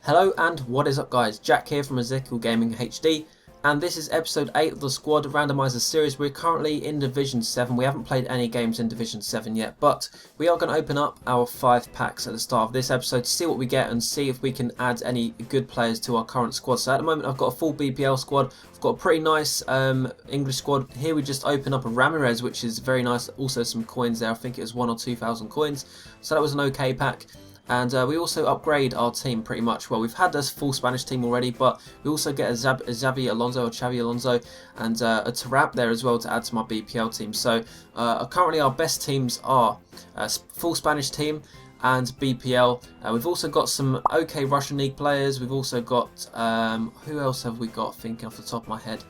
Hello and what is up guys, Jack here from Ezekiel Gaming HD, and this is episode 8 of the Squad Randomiser series. We're currently in Division 7, we haven't played any games in Division 7 yet, but we are going to open up our 5 packs at the start of this episode to see what we get and see if we can add any good players to our current squad. So at the moment I've got a full BPL squad, I've got a pretty nice English squad. Here we just open up a Ramirez, which is very nice, also some coins there, I think it was 1,000 or 2,000 coins, so that was an okay pack. And we also upgrade our team pretty much. Well, we've had this full Spanish team already, but we also get a Xavi Alonso, and a Tarap there as well to add to my BPL team. So currently our best teams are full Spanish team and BPL. We've also got some okay Russian League players. We've also got, who else have we got, thinking off the top of my head?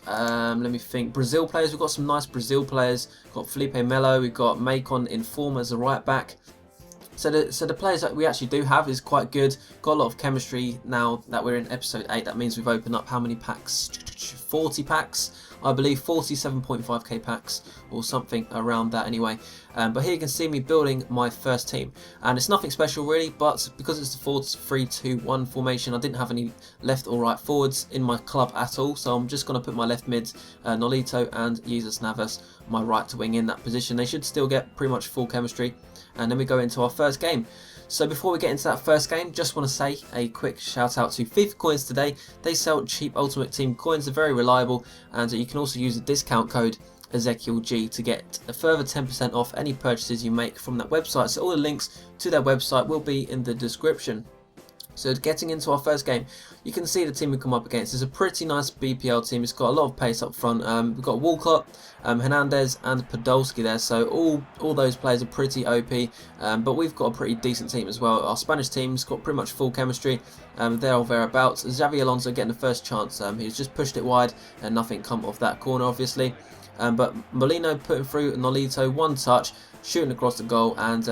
Let me think. Brazil players, we've got some nice Brazil players. We've got Felipe Melo, we've got Macon Informa as a right back. So the players that we actually do have is quite good. Got a lot of chemistry now that we're in episode 8. That means we've opened up how many packs? 40 packs, I believe, 47.5k packs or something around that anyway. But here you can see me building my first team, and it's nothing special really, but because it's the 4-3-2-1 formation, I didn't have any left or right forwards in my club at all, so I'm just going to put my left mids, Nolito and Jesus Navas, my right to wing in that position. They should still get pretty much full chemistry. And then we go into our first game. So before we get into that first game, just want to say a quick shout out to FIFA Coins today. They sell cheap Ultimate Team coins, they're very reliable, and you can also use the discount code EzekielG to get a further 10% off any purchases you make from that website. So all the links to their website will be in the description. So getting into our first game, you can see the team we come up against. It's a pretty nice BPL team. It's got a lot of pace up front. We've got Walcott, Hernandez and Podolski there. So all those players are pretty OP. But we've got a pretty decent team as well. Our Spanish team's got pretty much full chemistry. There or thereabouts. Xavi Alonso getting the first chance. He's just pushed it wide and nothing come off that corner obviously. But Molino putting through Nolito, one touch, shooting across the goal, and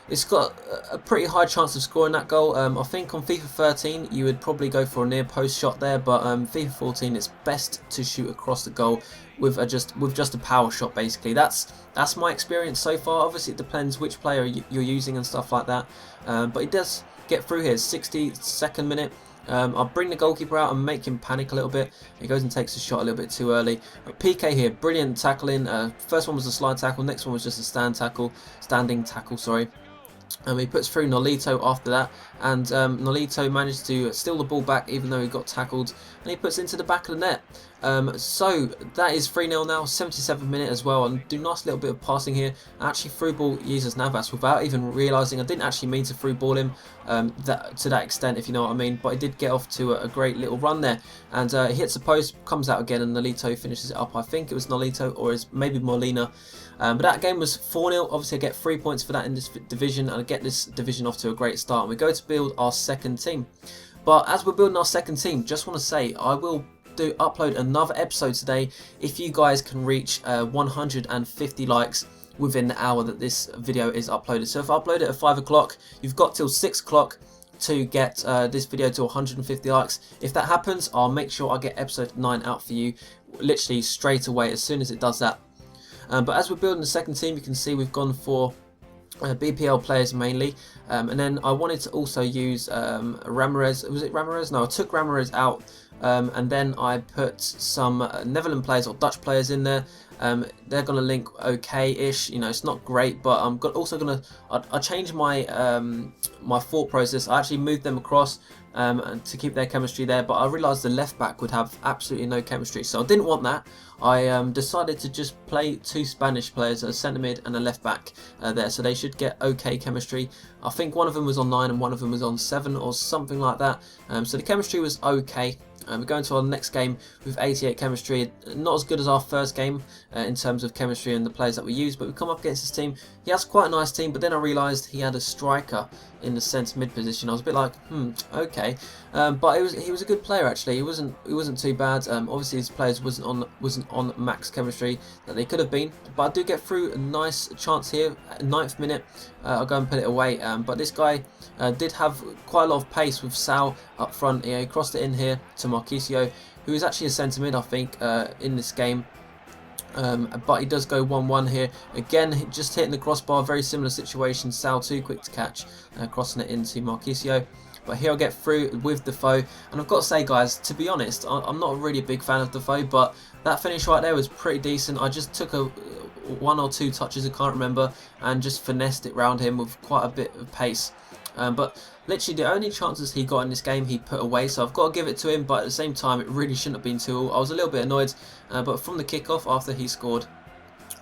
it's got a pretty high chance of scoring that goal. I think on FIFA 13 you would probably go for a near post shot there, but FIFA 14 it's best to shoot across the goal with just a power shot basically. That's my experience so far. Obviously it depends which player you're using and stuff like that, but it does get through here. 62nd minute. I'll bring the goalkeeper out and make him panic a little bit. He goes and takes a shot a little bit too early. PK here, brilliant tackling. First one was a slide tackle, next one was just a standing tackle, sorry. He puts through Nolito after that, and Nolito managed to steal the ball back even though he got tackled, and he puts it into the back of the net. So that is 3-0 now, 77th minute as well, and do a nice little bit of passing here. I actually through ball Jesus Navas without even realising. I didn't actually mean to through ball him to that extent, if you know what I mean, but he did get off to a great little run there, and he hits the post, comes out again, and Nolito finishes it up. I think it was Nolito or is maybe Molina. But that game was 4-0. Obviously I get 3 points for that in this division, and I get this division off to a great start, and we go to build our second team. But as we're building our second team, just want to say I will upload another episode today if you guys can reach 150 likes within the hour that this video is uploaded. So if I upload it at 5 o'clock, you've got till 6 o'clock to get this video to 150 likes. If that happens, I'll make sure I get episode 9 out for you literally straight away as soon as it does that. But as we're building the second team, you can see we've gone for BPL players mainly, and then I wanted to also use Ramirez. Was it Ramirez? No, I took Ramirez out, and then I put some Netherlands players or Dutch players in there. They're going to link okay-ish, you know, it's not great, but I'm also going to, I changed my my thought process. I actually moved them across to keep their chemistry there, but I realised the left back would have absolutely no chemistry, so I didn't want that. I decided to just play 2 Spanish players, a centre mid and a left back there, so they should get okay chemistry. I think one of them was on 9 and one of them was on 7 or something like that, so the chemistry was okay. We're going to our next game with 88 chemistry, not as good as our first game in terms of chemistry and the players that we use, but we come up against this team. He has quite a nice team, but then I realised he had a striker in the centre mid position. I was a bit like, okay, but he was a good player actually. He wasn't too bad. Obviously his players wasn't on max chemistry that they could have been, but I do get through a nice chance here. 9th minute, I'll go and put it away. But this guy did have quite a lot of pace with Sal up front. He crossed it in here to Marquisio, who is actually a centre mid I think in this game. But he does go 1-1 here. Again, just hitting the crossbar, very similar situation. Sal too quick to catch, crossing it into Marquisio. but here I get through with Defoe, and I've got to say guys, to be honest, I'm not really a big fan of Defoe, but that finish right there was pretty decent. I just took one or two touches, I can't remember, and just finessed it round him with quite a bit of pace. But literally the only chances he got in this game he put away, so I've got to give it to him, but at the same time it really shouldn't have been too. I was a little bit annoyed, but from the kickoff after he scored,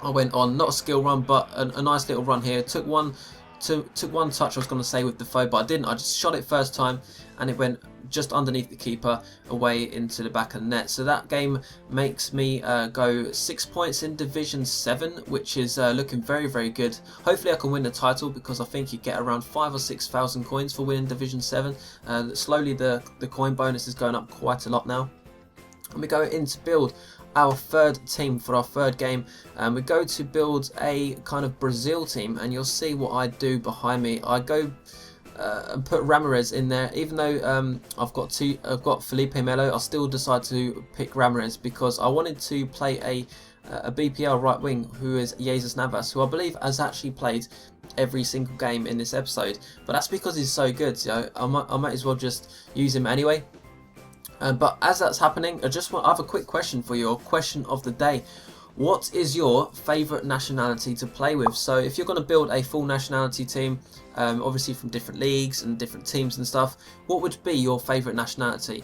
I went on, not a skill run, but a nice little run here. Took one touch, I was going to say, with Defoe, but I didn't. I just shot it first time and it went just underneath the keeper away into the back of the net. So that game makes me go 6 points in Division 7, which is looking very, very good. Hopefully I can win the title, because I think you get around 5,000 or 6,000 coins for winning Division 7. Slowly the coin bonus is going up quite a lot now. And we go in to build our third team for our third game, and we go to build a kind of Brazil team, and you'll see what I do behind me. I go and put Ramirez in there, even though I've got Felipe Melo. I still decide to pick Ramirez because I wanted to play a BPL right wing who is Jesus Navas, who I believe has actually played every single game in this episode, but that's because he's so good. So I might as well just use him anyway. But as that's happening, I have a quick question for you, or question of the day. What is your favourite nationality to play with? So if you're going to build a full nationality team, obviously from different leagues and different teams and stuff, what would be your favourite nationality?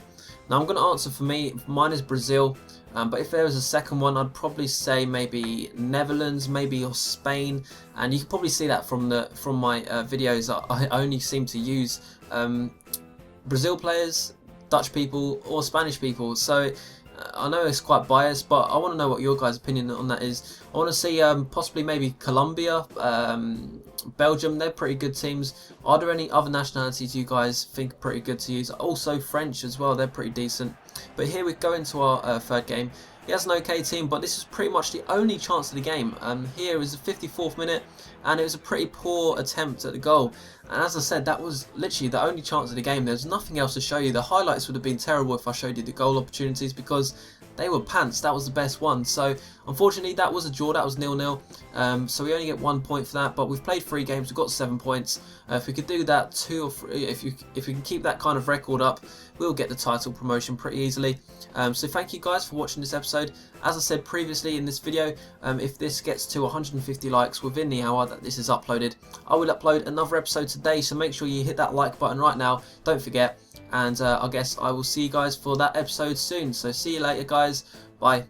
Now I'm going to answer for me, mine is Brazil, but if there was a second one, I'd probably say maybe Netherlands, maybe, or Spain. And you can probably see that from my videos. I only seem to use Brazil players, Dutch people, or Spanish people. So I know it's quite biased, but I want to know what your guys' opinion on that is. I want to see possibly maybe Colombia, Belgium. They're pretty good teams. Are there any other nationalities you guys think are pretty good to use? Also French as well, they're pretty decent. But here we go into our third game. He has an okay team, but this is pretty much the only chance of the game. Here is the 54th minute, and it was a pretty poor attempt at the goal. And as I said, that was literally the only chance of the game. There's nothing else to show you. The highlights would have been terrible if I showed you the goal opportunities, because they were pants. That was the best one. So unfortunately that was a draw, that was 0-0. So we only get 1 point for that, but we've played 3 games, we've got 7 points. If we could do that 2 or 3, if we can keep that kind of record up, we'll get the title promotion pretty easily. So thank you guys for watching this episode. As I said previously in this video, if this gets to 150 likes within the hour that this is uploaded, I will upload another episode today, so make sure you hit that like button right now, don't forget. And I guess I will see you guys for that episode soon. So see you later guys, bye.